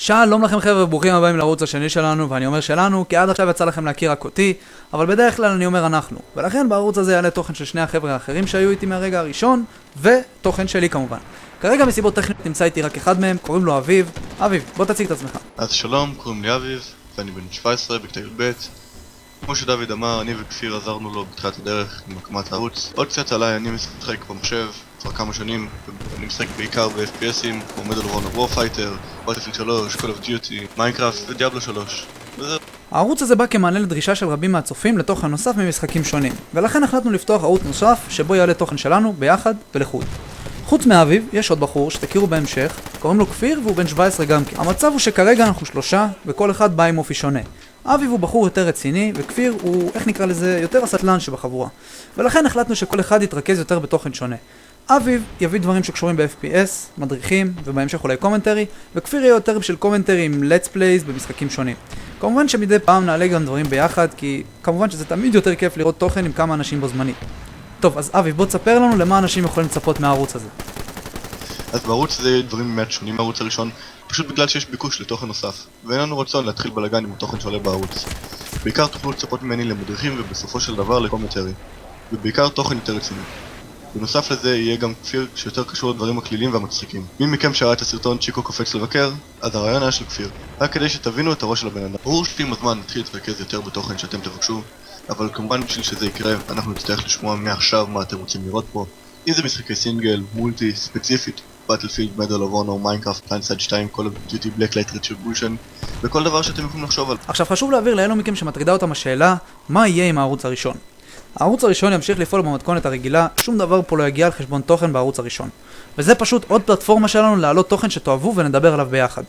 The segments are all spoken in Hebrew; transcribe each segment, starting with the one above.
שלום לכם חבר'ה, ברוכים הבאים לערוץ השני שלנו, ואני אומר שלנו כי עד עכשיו יצא לכם להכיר רק אותי, אבל בדרך כלל אני אומר אנחנו, ולכן בערוץ הזה יעלה תוכן של שני החבר'ה האחרים שהיו איתי מהרגע הראשון, ותוכן שלי כמובן. כרגע מסיבות טכניות נמצא איתי רק אחד מהם, קוראים לו אביב. אביב, בוא תציג את עצמך. אז שלום, קוראים לי אביב, ואני בן 17 בכיתה י"ב. כמו שדוד אמר, אני וכפיר עזרנו לו בתחילת הדרך עם הקמת הערוץ. עוד קצת עליי, אני משחק במחשב כבר כמה שנים, אני משחק בעיקר ב-FPSים, כמו מדל of Honor Warfighter, Battlefield 3, Call of Duty, Minecraft ודיאבלו 3. הערוץ הזה בא כמענה לדרישה של רבים מהצופים לתוכן נוסף ממשחקים שונים, ולכן החלטנו לפתוח ערוץ נוסף שבו יעלה תוכן שלנו ביחד ולחוד. חוץ מאביב, יש עוד בחור שתכירו בהמשך, קוראים לו כפיר והוא בן 17 גם כן. המצב הוא שכרגע אנחנו שלושה, וכל אחד בא עם אופי שונה. אביב הוא בחור יותר רציני, וכפיר הוא, איך נקרא לזה, יותר הסטלן שבחבורה. ולכן החלטנו שכל אחד יתרכז יותר בתוכן שונה. אביב יביא דברים שקשורים ב-FPS, מדריכים, ובהמשך אולי קומנטרי, וכפיר יהיה יותר של קומנטרי עם let's plays במשחקים שונים. כמובן שמדי פעם נעלה גם דברים ביחד, כי כמובן שזה תמיד יותר כיף לראות תוכן עם כמה אנשים בו זמנית. טוב, אז אביב, בוא תספר לנו למה אנשים יכולים לצפות מהערוץ הזה. אז בערוץ הזה דברים מעט שונים מהערוץ הראשון, פשוט בגלל שיש ביקוש לתוכן נוסף, ואין לנו רצון להתחיל בלגן עם התוכן שעולה בערוץ. בעיקר תוכלו לצפות ממני למדריכים ובסופו של דבר לקומנטרי, ובעיקר תוכן יותר רציני. בנוסף לזה יהיה גם כפיר שיותר קשור לדברים הכלילים והמצחיקים. מי מכם שראה את הסרטון צ'יקו קופץ לבקר, אז הרעיון היה של כפיר. רק כדי שתבינו את הראש של הבן אדם. ברור שעם הזמן נתחיל להתרכז יותר בתוכן שאתם תבקשו, אבל כמובן בשביל שזה יקרה, אנחנו נצטרך לשמוע מעכשיו מה אתם רוצים לראות פה. אם זה משחקי סינגל, מולטי, ספציפית, Battlefield, Medal of Honor, Minecraft, Blindsided 2, Call of Duty, Blacklight Retribution, וכל דבר שאתם יכולים לחשוב על. עכשיו חשוב להעביר לאלו מכם שמטרידה אותם השאלה, מה יהיה עם הערוץ הראשון? הערוץ הראשון ימשיך לפעול במתכונת הרגילה, שום דבר פה לא יגיע על חשבון תוכן בערוץ הראשון. וזה פשוט עוד פלטפורמה שלנו להעלות תוכן שתאהבו ונדבר עליו ביחד.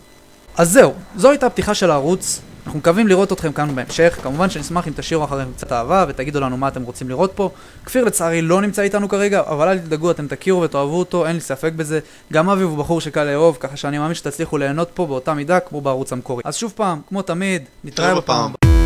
אז זהו, זו הייתה הפתיחה של הערוץ. אנחנו מקווים לראות אתכם כאן בהמשך. כמובן שנשמח אם תשאירו אחריכם קצת אהבה ותגידו לנו מה אתם רוצים לראות פה. כפיר לצערי לא נמצא איתנו כרגע, אבל אל תדאגו, אתם תכירו ותאהבו אותו, אין לי ספק בזה. גם אביב הוא בחור שקל לאהוב, ככה שאני מאמין שתצליחו ליהנות פה באותה מידה כמו בערוץ המקורי. אז שוב פעם, כמו תמיד, נתראה בפעם הבאה.